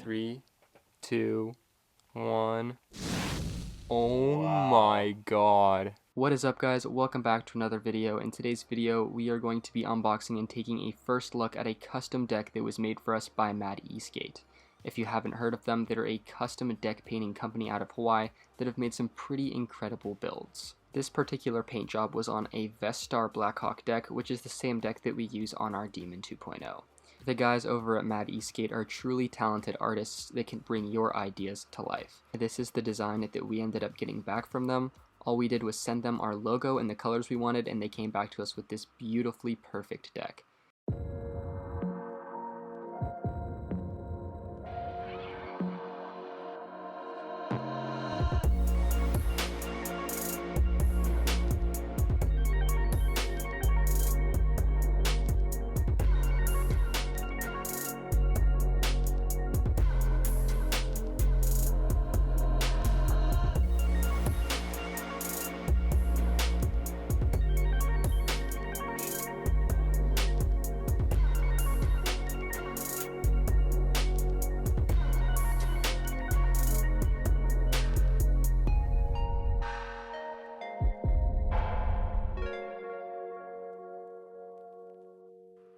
3, 2, 1. Oh my god. What is up, guys? Welcome back to another video. In today's video, we are going to be unboxing and taking a first look at a custom deck that was made for us by ESK8. If you haven't heard of them, they're a custom deck painting company out of Hawaii that have made some pretty incredible builds. This particular paint job was on a Vestar Blackhawk deck, which is the same deck that we use on our Demon 2.0. The guys over at ESK8 are truly talented artists that can bring your ideas to life. This is the design that we ended up getting back from them. All we did was send them our logo and the colors we wanted, and they came back to us with this beautifully perfect deck.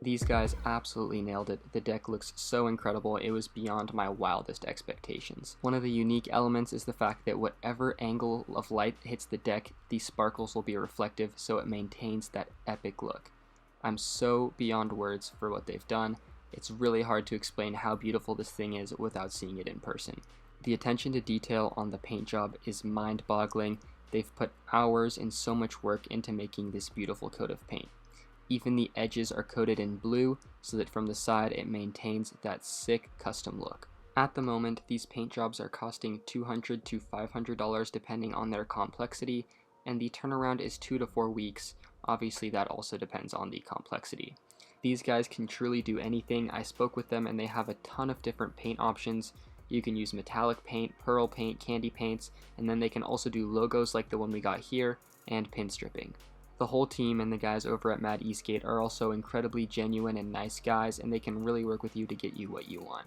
These guys absolutely nailed it. The deck looks so incredible, it was beyond my wildest expectations. One of the unique elements is the fact that whatever angle of light hits the deck, these sparkles will be reflective, so it maintains that epic look. I'm so beyond words for what they've done. It's really hard to explain how beautiful this thing is without seeing it in person. The attention to detail on the paint job is mind-boggling. They've put hours and so much work into making this beautiful coat of paint. Even the edges are coated in blue so that from the side it maintains that sick custom look. At the moment, these paint jobs are costing $200 to $500 depending on their complexity, and the turnaround is 2 to 4 weeks. Obviously that also depends on the complexity. These guys can truly do anything. I spoke with them and they have a ton of different paint options. You can use metallic paint, pearl paint, candy paints, and then they can also do logos like the one we got here, and pin stripping. The whole team and the guys over at ESK8 are also incredibly genuine and nice guys, and they can really work with you to get you what you want.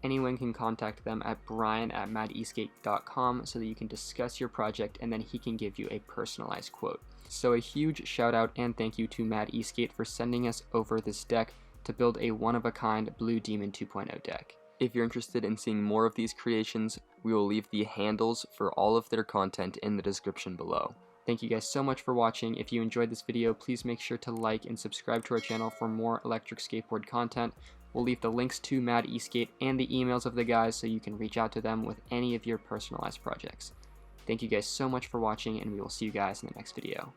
Anyone can contact them at brian@madesk8.com so that you can discuss your project, and then he can give you a personalized quote. So a huge shout out and thank you to ESK8 for sending us over this deck to build a one-of-a-kind Blue Demon 2.0 deck. If you're interested in seeing more of these creations, we will leave the handles for all of their content in the description below. Thank you guys so much for watching. If you enjoyed this video, please make sure to like and subscribe to our channel for more electric skateboard content. We'll leave the links to ESK8 and the emails of the guys so you can reach out to them with any of your personalized projects. Thank you guys so much for watching, and we will see you guys in the next video.